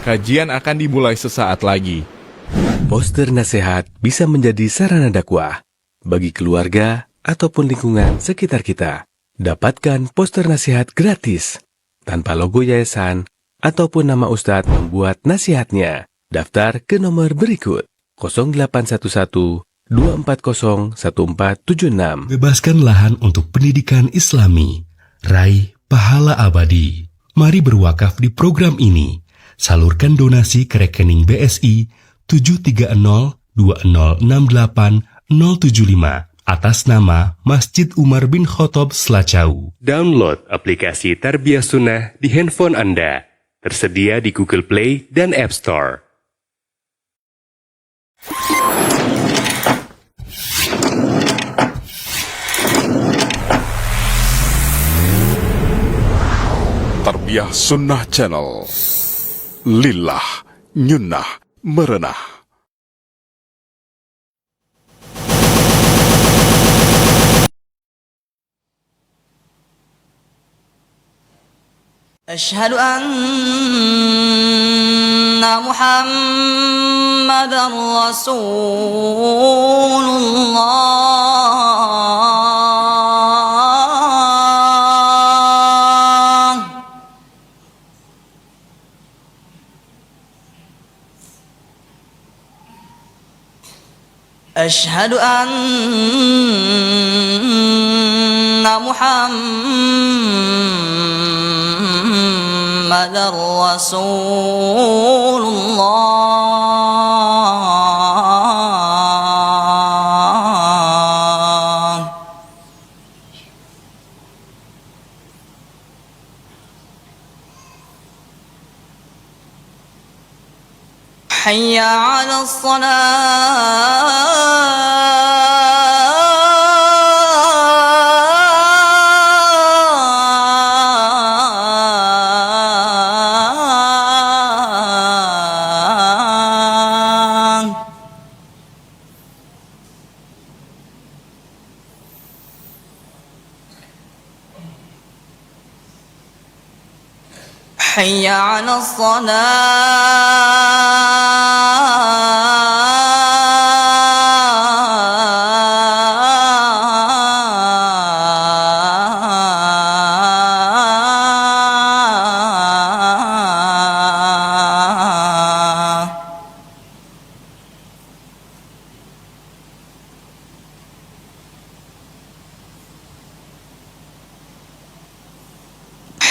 Kajian akan dimulai sesaat lagi. Poster nasihat bisa menjadi sarana dakwah bagi keluarga ataupun lingkungan sekitar kita. Dapatkan poster nasihat gratis tanpa logo yayasan ataupun nama ustadz membuat nasihatnya. Daftar ke nomor berikut 0811 240 1476. Bebaskan lahan untuk pendidikan Islami. Raih pahala abadi. Mari berwakaf di program ini. Salurkan donasi ke rekening BSI 73020680075 atas nama Masjid Umar bin Khattab Selacau. Download aplikasi Tarbiyah Sunnah di handphone Anda. Tersedia di Google Play dan App Store. Tarbiyah Sunnah Channel. Lillah, nyunnah, merenah. أشهد أن محمدًا رسول الله. أشهد أن محمدًا رسول الله. حي على الصلاة. حي على الصلاة.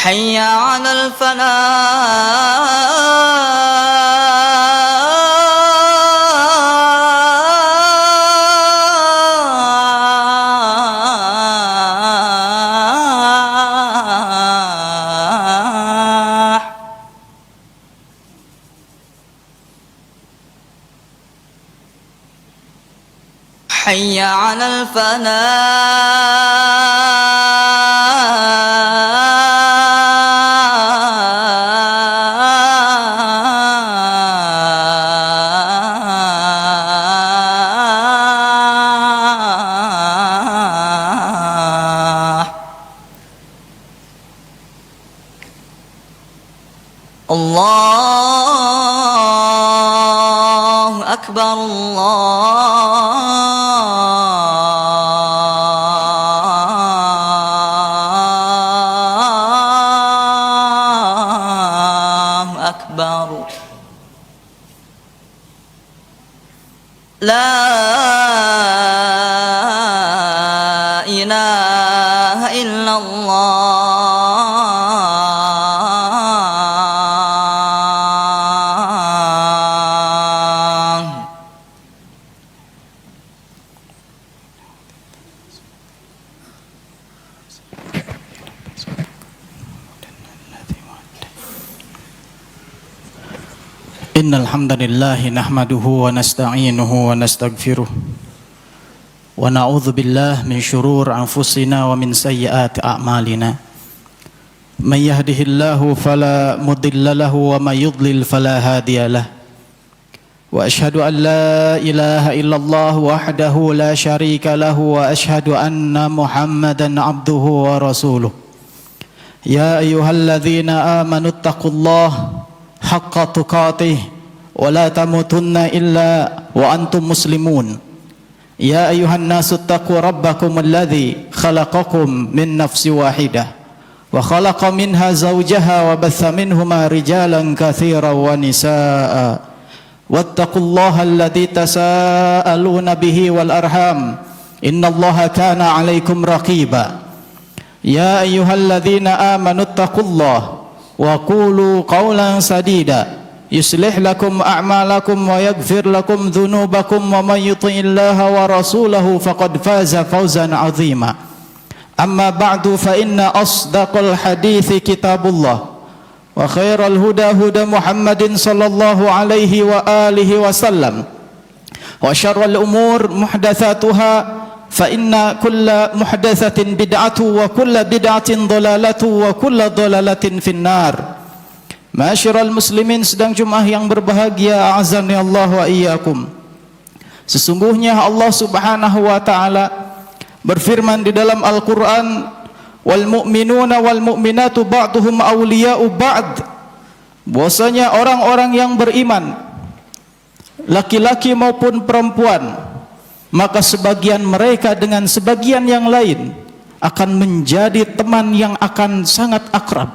حي على الفلاح. حي على الفلاح. الله أكبر الله أكبر. لا إله إلا الله. إن الحمد لله نحمده ونستعينه ونستغفره ونعوذ بالله من شرور أنفسنا ومن سيئات أعمالنا. من يهده الله فلا مضل له ومن يضلل فلا هادي له. وأشهد أن لا إله إلا الله وحده لا شريك له وأشهد أن محمدا عبده ورسوله. يا أيها الذين آمنوا اتقوا الله حق تقاته ولا تموتن إلا وأنتم مسلمون يا أيها الناس اتقوا ربكم الذي خلقكم من نفس واحدة وخلق منها زوجها وبث منهما رجالا كثيرا ونساء واتقوا الله الذي تساءلون به والأرحام إن الله كان عليكم رقيبا يا أيها الذين آمنوا اتقوا الله وقولوا قولا سديدا يصلح لكم أعمالكم ويغفر لكم ذنوبكم ومن يطع الله ورسوله فقد فاز فوزا عظيما أما بعد فإن أصدق الحديث كتاب الله وخير الهدى هدى محمد صلى الله عليه وآله وسلم وشر الأمور محدثاتها فإن كل محدثة بدعة وكل بدعة ضلالة وكل ضلالة في النار. Ma'asyiral muslimin sedang Jumat yang berbahagia, a'azani Allah wa iyyakum. Sesungguhnya Allah Subhanahu wa taala berfirman di dalam Al-Qur'an, wal mu'minuna wal mu'minatu ba'duhum awliya'u ba'd. Bahwasanya orang-orang yang beriman, laki-laki maupun perempuan, maka sebagian mereka dengan sebagian yang lain akan menjadi teman yang akan sangat akrab,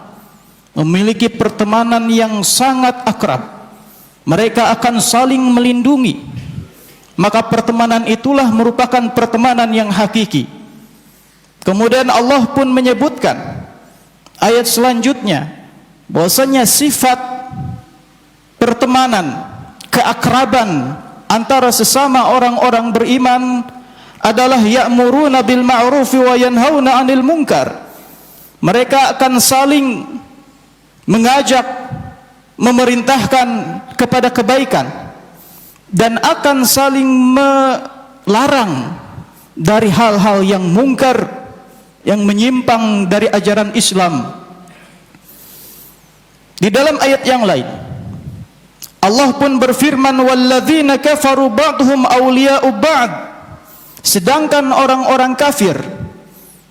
memiliki pertemanan yang sangat akrab. Mereka akan saling melindungi. Maka pertemanan itulah merupakan pertemanan yang hakiki. Kemudian Allah pun menyebutkan ayat selanjutnya bahwasanya sifat pertemanan, keakraban antara sesama orang-orang beriman adalah ya'muruna bil ma'rufi wa yanhauna 'anil munkar. Mereka akan saling mengajak, memerintahkan kepada kebaikan dan akan saling melarang dari hal-hal yang mungkar, yang menyimpang dari ajaran Islam. Di dalam ayat yang lain Allah pun berfirman, walladzina kafaru ba'dhum awliya'u ba'd. Sedangkan orang-orang kafir,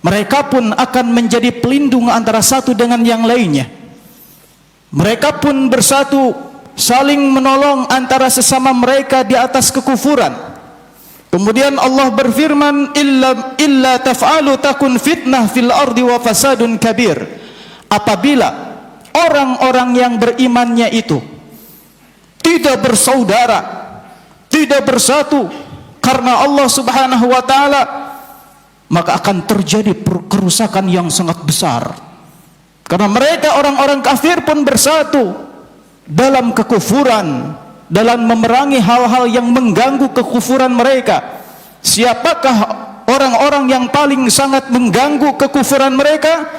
mereka pun akan menjadi pelindung antara satu dengan yang lainnya. Mereka pun bersatu, saling menolong antara sesama mereka di atas kekufuran. Kemudian Allah berfirman, illa taf'alu takun fitnah fil ardi wa fasadun kabir. Apabila orang-orang yang berimannya itu tidak bersaudara, tidak bersatu karena Allah Subhanahu wa taala, maka akan terjadi kerusakan yang sangat besar. Karena mereka orang-orang kafir pun bersatu dalam kekufuran, dalam memerangi hal-hal yang mengganggu kekufuran mereka. Siapakah orang-orang yang paling sangat mengganggu kekufuran mereka?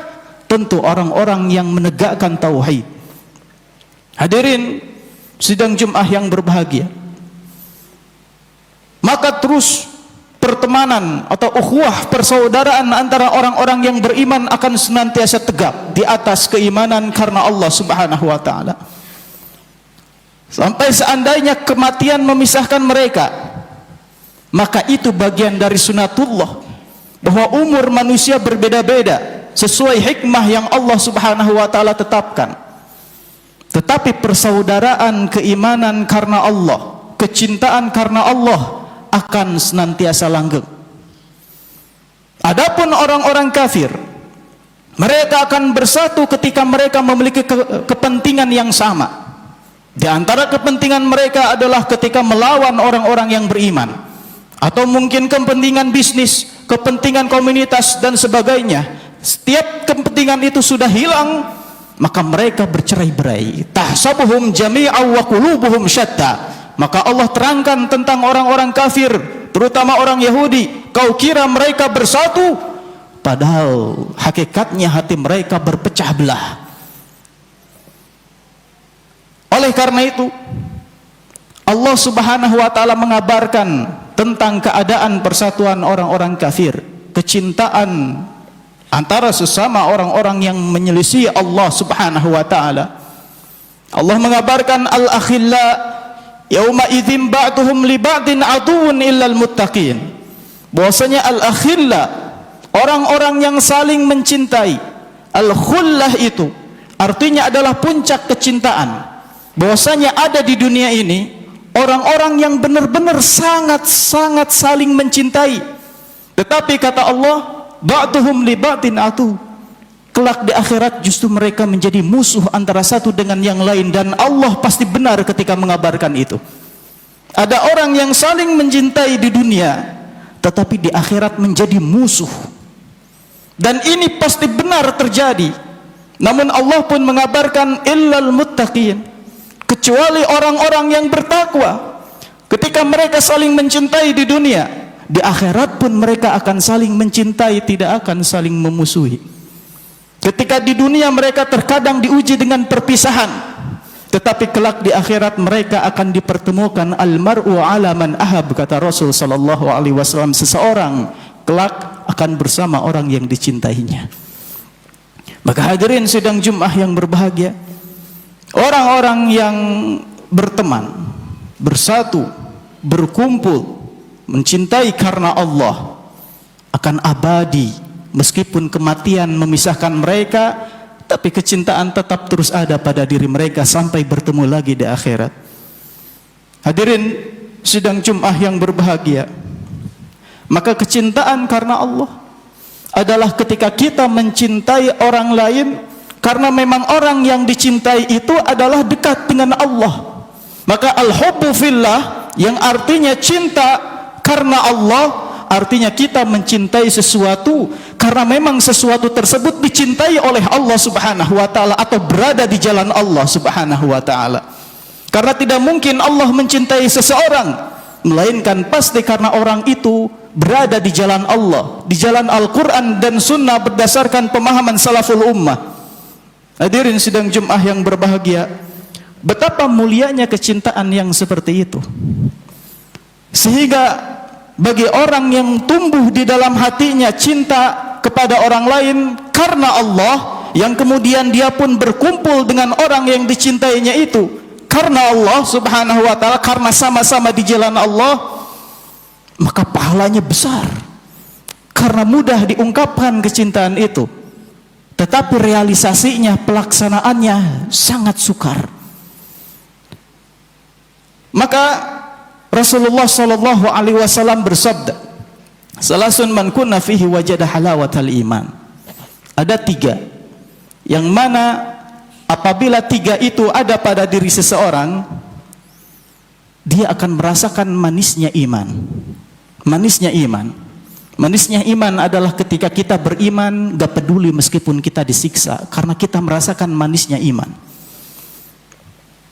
Tentu orang-orang yang menegakkan tauhid. Hadirin sidang Jumat yang berbahagia, maka terus pertemanan atau ukhuwah persaudaraan antara orang-orang yang beriman akan senantiasa tegap di atas keimanan karena Allah Subhanahu wa taala. Sampai seandainya kematian memisahkan mereka, maka itu bagian dari sunatullah, bahwa umur manusia berbeda-beda sesuai hikmah yang Allah Subhanahu wa taala tetapkan. Tetapi persaudaraan keimanan karena Allah, kecintaan karena Allah akan senantiasa langgeng. Adapun orang-orang kafir, mereka akan bersatu ketika mereka memiliki kepentingan yang sama. Di antara kepentingan mereka adalah ketika melawan orang-orang yang beriman, atau mungkin kepentingan bisnis, kepentingan komunitas dan sebagainya. Setiap kepentingan itu sudah hilang, maka mereka bercerai-berai. Tahsabuhum jami'an wa qulubuhum syatta. Maka Allah terangkan tentang orang-orang kafir, terutama orang Yahudi. Kau kira mereka bersatu, padahal hakikatnya hati mereka berpecah belah. Oleh karena itu, Allah Subhanahu wa taala mengabarkan tentang keadaan persatuan orang-orang kafir, kecintaan antara sesama orang-orang yang menyelisih Allah Subhanahu wa taala. Allah mengabarkan al-akhilla yauma idzin ba'duhum li ba'din aduwwun illal muttaqin. Bahwasanya al-akhilla, orang-orang yang saling mencintai. Al-khullah itu artinya adalah puncak kecintaan. bahwasanya ada di dunia ini orang-orang yang benar-benar sangat-sangat saling mencintai. Tetapi kata Allah, ba'duhum li ba'din atu. Kelak di akhirat justru mereka menjadi musuh antara satu dengan yang lain, dan Allah pasti benar ketika mengabarkan itu. Ada orang yang saling mencintai di dunia, tetapi di akhirat menjadi musuh. Dan ini pasti benar terjadi. Namun Allah pun mengabarkan illal muttaqin, kecuali orang-orang yang bertakwa. Ketika mereka saling mencintai di dunia, di akhirat pun mereka akan saling mencintai, tidak akan saling memusuhi. Ketika di dunia mereka terkadang diuji dengan perpisahan, tetapi kelak di akhirat mereka akan dipertemukan. Almar'u ala man ahab, kata Rasul sallallahu alaihi wasallam, seseorang kelak akan bersama orang yang dicintainya. Maka hadirin sidang Jumat yang berbahagia, orang-orang yang berteman, bersatu, berkumpul, mencintai karena Allah akan abadi. Meskipun kematian memisahkan mereka, tapi kecintaan tetap terus ada pada diri mereka sampai bertemu lagi di akhirat. Hadirin sidang Jumat yang berbahagia, maka kecintaan karena Allah adalah ketika kita mencintai orang lain karena memang orang yang dicintai itu adalah dekat dengan Allah. Maka al-hubbu fillah, yang artinya cinta karena Allah, artinya kita mencintai sesuatu karena memang sesuatu tersebut dicintai oleh Allah Subhanahu wa taala atau berada di jalan Allah Subhanahu wa taala. Karena tidak mungkin Allah mencintai seseorang melainkan pasti karena orang itu berada di jalan Allah, di jalan Al-Qur'an dan Sunnah berdasarkan pemahaman salaful ummah. Hadirin sidang Jumat yang berbahagia, betapa mulianya kecintaan yang seperti itu. Sehingga bagi orang yang tumbuh di dalam hatinya cinta kepada orang lain karena Allah, yang kemudian dia pun berkumpul dengan orang yang dicintainya itu karena Allah Subhanahu wa taala, karena sama-sama di jalan Allah, maka pahalanya besar. Karena mudah diungkapkan kecintaan itu, tetapi realisasinya, pelaksanaannya sangat sukar. Maka Rasulullah sallallahu alaihi wasallam bersabda, salasun man kunna fihi wajada halawatal iman. Ada 3 yang mana apabila 3 itu ada pada diri seseorang, dia akan merasakan manisnya iman. Manisnya iman. Manisnya iman adalah ketika kita beriman gak peduli meskipun kita disiksa, karena kita merasakan manisnya iman.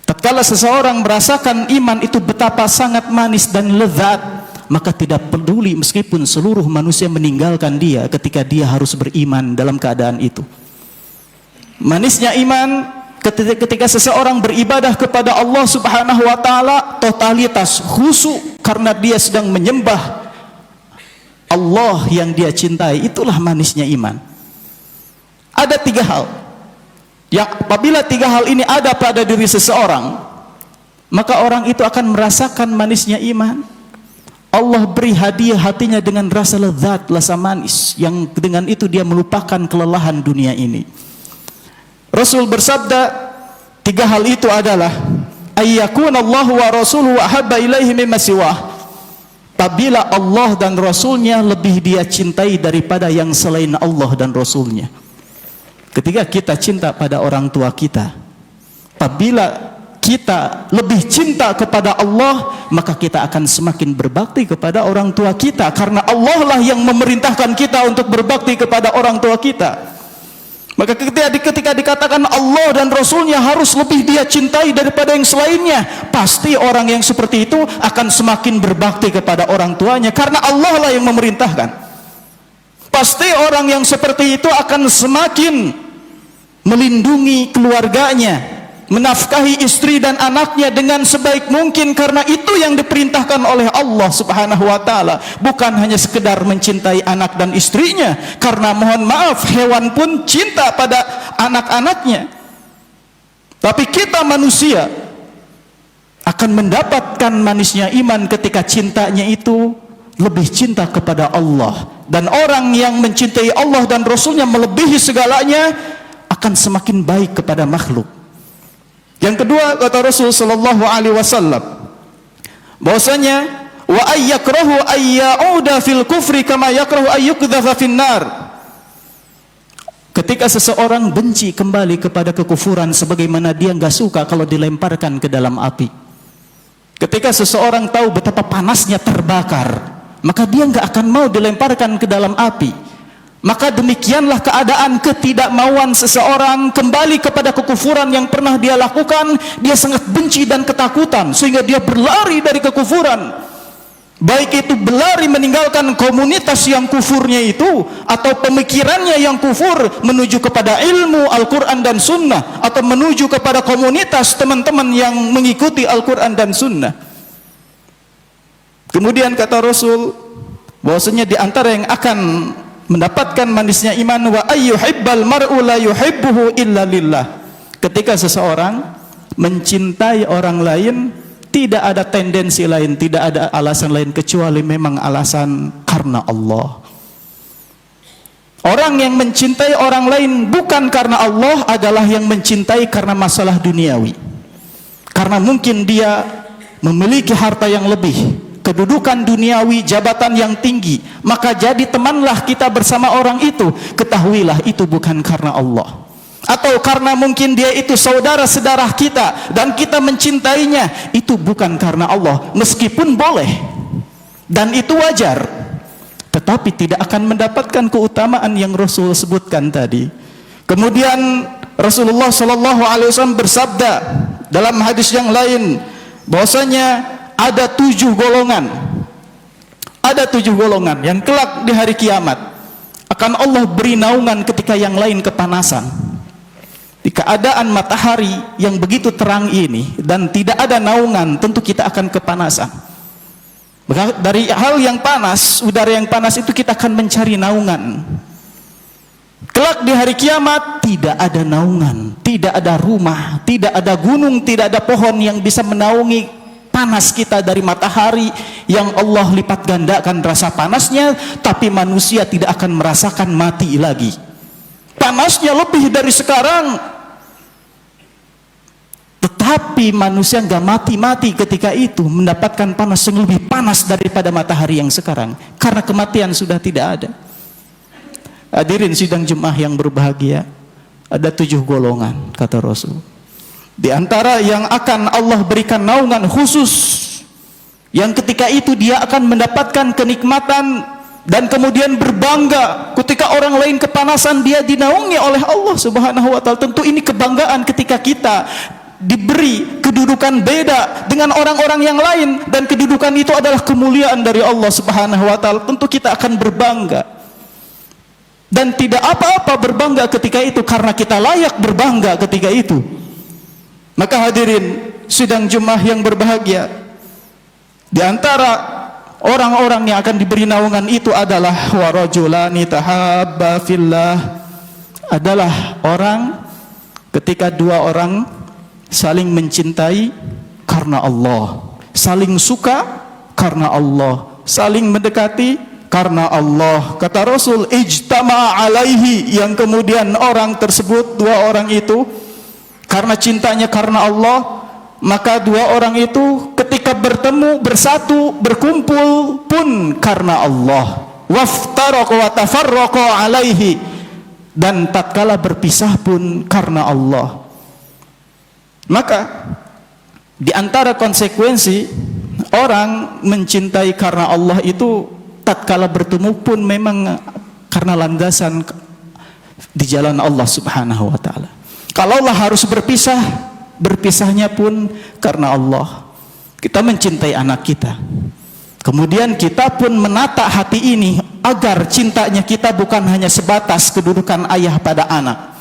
Tatkala seseorang merasakan iman itu betapa sangat manis dan lezat, maka tidak peduli meskipun seluruh manusia meninggalkan dia ketika dia harus beriman dalam keadaan itu. Manisnya iman ketika seseorang beribadah kepada Allah Subhanahu wa taala totalitas khusyuk karena dia sedang menyembah Allah yang dia cintai, itulah manisnya iman. Ada 3 hal yang apabila 3 hal ini ada pada diri seseorang, maka orang itu akan merasakan manisnya iman. Allah beri hadiah hatinya dengan rasa lezat, rasa manis, yang dengan itu dia melupakan kelelahan dunia ini. Rasul bersabda, 3 hal itu adalah ayyakunallahu wa rasuluhu ahabba ilaihi mimma siwah. Apabila Allah dan Rasulnya lebih dia cintai daripada yang selain Allah dan Rasulnya. Ketika kita cinta pada orang tua kita, apabila kita lebih cinta kepada Allah, maka kita akan semakin berbakti kepada orang tua kita, karena Allah lah yang memerintahkan kita untuk berbakti kepada orang tua kita. Maka ketika dikatakan Allah dan Rasulnya harus lebih dia cintai daripada yang selainnya, pasti orang yang seperti itu akan semakin berbakti kepada orang tuanya, karena Allah lah yang memerintahkan. Pasti orang yang seperti itu akan semakin melindungi keluarganya, menafkahi istri dan anaknya dengan sebaik mungkin, karena itu yang diperintahkan oleh Allah Subhanahu wa taala. Bukan hanya sekedar mencintai anak dan istrinya, karena mohon maaf hewan pun cinta pada anak-anaknya. Tapi kita manusia akan mendapatkan manisnya iman ketika cintanya itu lebih cinta kepada Allah. Dan orang yang mencintai Allah dan Rasulnya melebihi segalanya akan semakin baik kepada makhluk. Yang kedua, kata Rasul sallallahu alaihi wasallam, bahwasanya wa ayyakrahu ayyauda fil kufri kama yakrahu ayyukdhafa finnar. Ketika seseorang benci kembali kepada kekufuran sebagaimana dia enggak suka kalau dilemparkan ke dalam api. Ketika seseorang tahu betapa panasnya terbakar, maka dia enggak akan mau dilemparkan ke dalam api. Maka demikianlah keadaan ketidakmauan seseorang kembali kepada kekufuran yang pernah dia lakukan. Dia sangat benci dan ketakutan sehingga dia berlari dari kekufuran. Baik itu berlari meninggalkan komunitas yang kufurnya itu, atau pemikirannya yang kufur menuju kepada ilmu Al-Quran dan Sunnah, atau menuju kepada komunitas teman-teman yang mengikuti Al-Quran dan Sunnah. Kemudian kata Rasul bahwasanya di antara yang akan mendapatkan manisnya iman, wa ayyuhibbal mar'u la yuhibbuhu illa lillah. Ketika seseorang mencintai orang lain, tidak ada tendensi lain, tidak ada alasan lain kecuali memang alasan karena Allah. Orang yang mencintai orang lain bukan karena Allah adalah yang mencintai karena masalah duniawi. Karena mungkin dia memiliki harta yang lebih, kedudukan duniawi, jabatan yang tinggi, maka jadi temanlah kita bersama orang itu. Ketahuilah itu bukan karena Allah. Atau karena mungkin dia itu saudara-saudara kita dan kita mencintainya, itu bukan karena Allah. Meskipun boleh dan itu wajar, tetapi tidak akan mendapatkan keutamaan yang Rasul sebutkan tadi. Kemudian Rasulullah SAW bersabda dalam hadis yang lain bahwasanya ada 7 golongan. Ada 7 golongan yang kelak di hari kiamat akan Allah beri naungan ketika yang lain kepanasan. Di keadaan matahari yang begitu terang ini dan tidak ada naungan, tentu kita akan kepanasan. Dari hal yang panas, udara yang panas itu kita akan mencari naungan. Kelak di hari kiamat tidak ada naungan, tidak ada rumah, tidak ada gunung, tidak ada pohon yang bisa menaungi panas kita dari matahari yang Allah lipat gandakan rasa panasnya, tapi manusia tidak akan merasakan mati lagi. Panasnya lebih dari sekarang, tetapi manusia nggak mati-mati ketika itu, mendapatkan panas yang lebih panas daripada matahari yang sekarang, karena kematian sudah tidak ada. Hadirin sidang jemaah yang berbahagia, ada 7 golongan kata Rasul. Di antara yang akan Allah berikan naungan khusus, yang ketika itu dia akan mendapatkan kenikmatan dan kemudian berbangga ketika orang lain kepanasan, dia dinaungi oleh Allah Subhanahu wa taala. Tentu ini kebanggaan ketika kita diberi kedudukan beda dengan orang-orang yang lain, dan kedudukan itu adalah kemuliaan dari Allah Subhanahu wa taala. Tentu kita akan berbangga, dan tidak apa-apa berbangga ketika itu karena kita layak berbangga ketika itu. Maka hadirin sidang jemaah yang berbahagia, di antara orang-orang yang akan diberi naungan itu adalah warajulani tahabba fillah, adalah orang ketika 2 orang saling mencintai karena Allah, saling suka karena Allah, saling mendekati karena Allah. Kata Rasul, ijtama alaihi, yang kemudian orang tersebut, 2 orang itu karena cintanya karena Allah, maka 2 orang itu ketika bertemu, bersatu, berkumpul pun karena Allah. Waftaraqa wa tafarraqa alaihi, dan tatkala berpisah pun karena Allah. Maka di antara konsekuensi orang mencintai karena Allah itu, tatkala bertemu pun memang karena landasan di jalan Allah Subhanahu wa taala. Kalaulah harus berpisah, berpisahnya pun karena Allah. Kita mencintai anak kita, kemudian kita pun menata hati ini agar cintanya kita bukan hanya sebatas kedudukan ayah pada anak,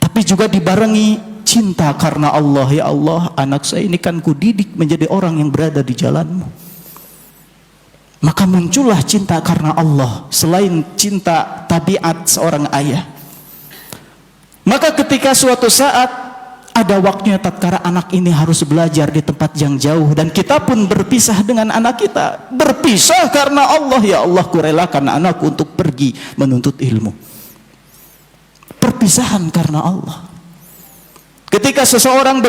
tapi juga dibarengi cinta karena Allah. Ya Allah, anak saya ini kan kudidik menjadi orang yang berada di jalanmu. Maka muncullah cinta karena Allah selain cinta tabiat seorang ayah. Maka ketika suatu saat ada waktunya tatkala anak ini harus belajar di tempat yang jauh, dan kita pun berpisah dengan anak kita, berpisah karena Allah. Ya Allah, kurelakan anakku untuk pergi menuntut ilmu. Perpisahan karena Allah. Ketika seseorang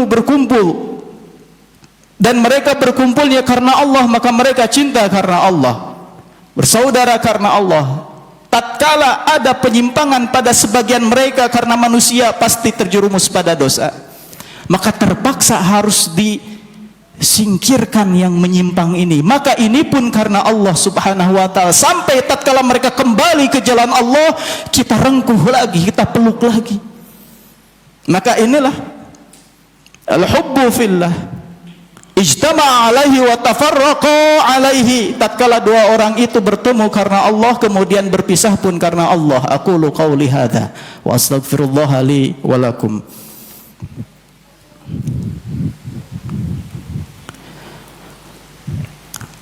berkumpul dan mereka berkumpulnya karena Allah, maka mereka cinta karena Allah, bersaudara karena Allah. Tatkala ada penyimpangan pada sebagian mereka karena manusia pasti terjerumus pada dosa, maka terpaksa harus disingkirkan yang menyimpang ini. Maka ini pun karena Allah subhanahu wa ta'ala. Sampai tatkala mereka kembali ke jalan Allah, kita rengkuh lagi, kita peluk lagi. Maka inilah al-hubbu fillah ijtama'a alaihi wa tafarraqa alaihi. Tatkala dua orang itu bertemu karena Allah, kemudian berpisah pun karena Allah. Aqulu qawli hadza wa astaghfirullah li wa lakum.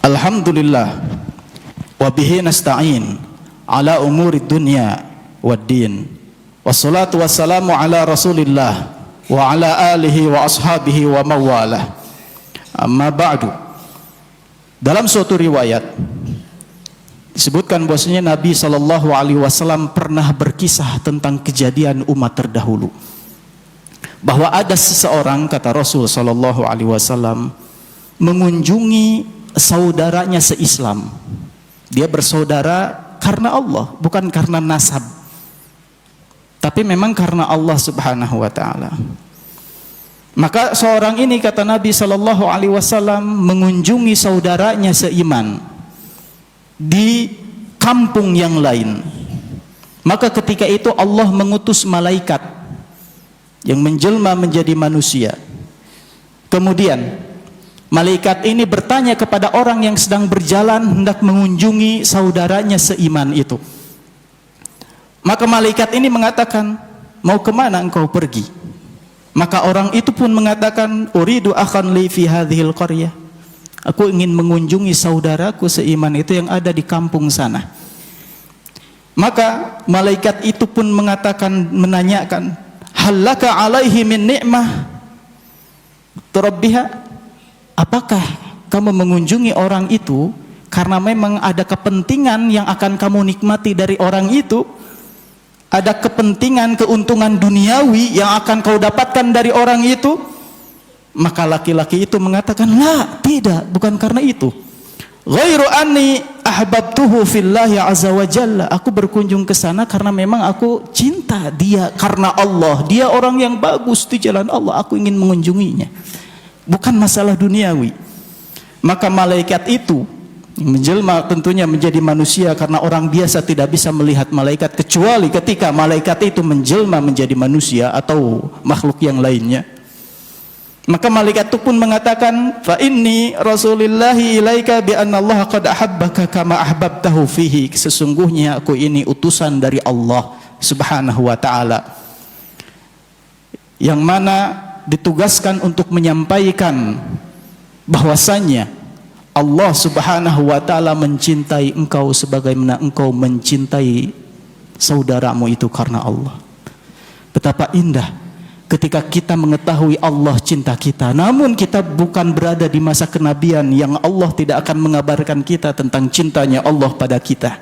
Alhamdulillah wa bihi nasta'in ala umuri dunya wad din. Wassalatu wassalamu ala Rasulillah wa ala alihi wa ashabihi wa mawalah. Amma ba'du. Dalam suatu riwayat disebutkan bahwasanya Nabi sallallahu alaihi wasallam pernah berkisah tentang kejadian umat terdahulu. Bahwa ada seseorang, kata Rasul sallallahu alaihi wasallam, mengunjungi saudaranya se-Islam. Dia bersaudara karena Allah, bukan karena nasab, tapi memang karena Allah subhanahu wa ta'ala. Maka seorang ini, kata Nabi sallallahu alaihi wasallam, mengunjungi saudaranya seiman di kampung yang lain. Maka ketika itu Allah mengutus malaikat yang menjelma menjadi manusia. Kemudian malaikat ini bertanya kepada orang yang sedang berjalan hendak mengunjungi saudaranya seiman itu. Maka malaikat ini mengatakan, mau kemana engkau pergi? Maka orang itu pun mengatakan, uridu akhan li fi hadhil qaryah. Aku ingin mengunjungi saudaraku seiman itu yang ada di kampung sana. Maka malaikat itu pun mengatakan, menanyakan, hallaka alaihi min ni'mah turabbiha? Apakah kamu mengunjungi orang itu karena memang ada kepentingan yang akan kamu nikmati dari orang itu? Ada kepentingan, keuntungan duniawi yang akan kau dapatkan dari orang itu? Maka laki-laki itu mengatakan, la, tidak, bukan karena itu. Ghairu anni ahbabtuhu fillahi azza wa jalla. Aku berkunjung ke sana karena memang aku cinta dia karena Allah. Dia orang yang bagus di jalan Allah, aku ingin mengunjunginya. Bukan masalah duniawi. Maka malaikat itu menjelma tentunya menjadi manusia, karena orang biasa tidak bisa melihat malaikat kecuali ketika malaikat itu menjelma menjadi manusia atau makhluk yang lainnya. Maka malaikat itu pun mengatakan, fa inni rasulillahi ilaika bi anna Allah qad ahabbaka kama ahbabtahu fihi. Sesungguhnya aku ini utusan dari Allah subhanahu wa ta'ala, yang mana ditugaskan untuk menyampaikan bahwasanya Allah subhanahu wa ta'ala mencintai engkau sebagaimana engkau mencintai saudaramu itu karena Allah. Betapa indah ketika kita mengetahui Allah cinta kita, namun kita bukan berada di masa kenabian yang Allah tidak akan mengabarkan kita tentang cintanya Allah pada kita.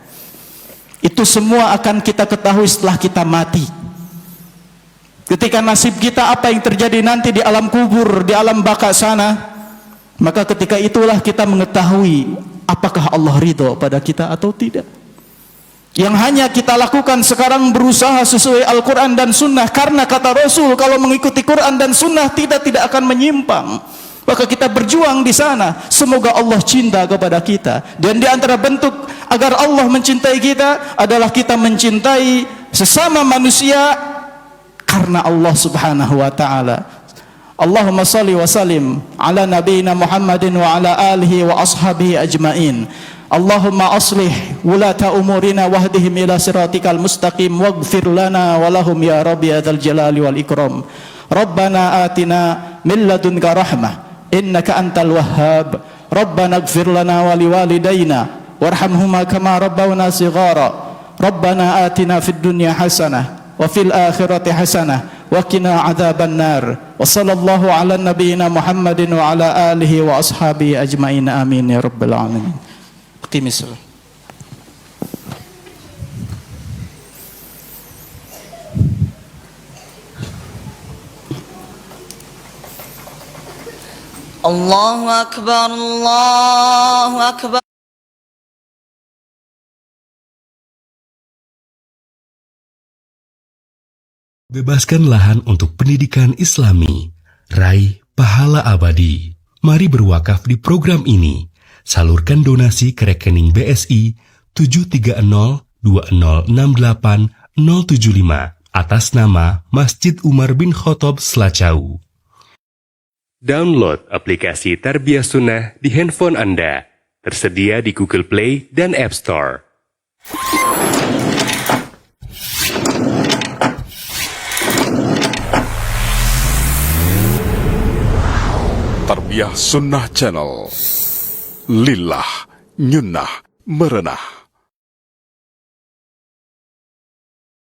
Itu semua akan kita ketahui setelah kita mati. Ketika nasib kita apa yang terjadi nanti di alam kubur, di alam baka sana, maka ketika itulah kita mengetahui apakah Allah ridho pada kita atau tidak. Yang hanya kita lakukan sekarang berusaha sesuai Al-Quran dan Sunnah, karena kata Rasul, kalau mengikuti Quran dan Sunnah tidak akan menyimpang. Maka kita berjuang di sana, semoga Allah cinta kepada kita. Dan di antara bentuk agar Allah mencintai kita adalah kita mencintai sesama manusia karena Allah subhanahu wa ta'ala. Allahumma salli wa sallim ala nabiyina Muhammadin wa ala alihi wa ashabihi ajma'in. Allahumma aslih wulata umurina wahdihim ila siratikal mustaqim waghfir lana walahum ya rabbi adzal jalali wal ikram. Rabbana atina min ladunka rahmah innaka antal wahhab. Rabbana ighfir lana wa liwalidayna warhamhuma kama rabbawna shighara. Rabbana atina fid dunya hasanah wa fil akhirati hasanah wa qina adzaban nar. Wa sallallahu ala nabiyyina Muhammadin wa ala alihi wa ashabihi ajma'in. Amin ya rabbal alamin. Qimis. الله أكبر الله أكبر. Bebaskan lahan untuk pendidikan Islami. Raih pahala abadi. Mari berwakaf di program ini. Salurkan donasi ke rekening BSI 73020680075 atas nama Masjid Umar bin Khattab Selacau. Download aplikasi Tarbiyah Sunnah di handphone Anda. Tersedia di Google Play dan App Store. Tarbiyah Sunnah Channel. Lillah, nyunnah, merenah.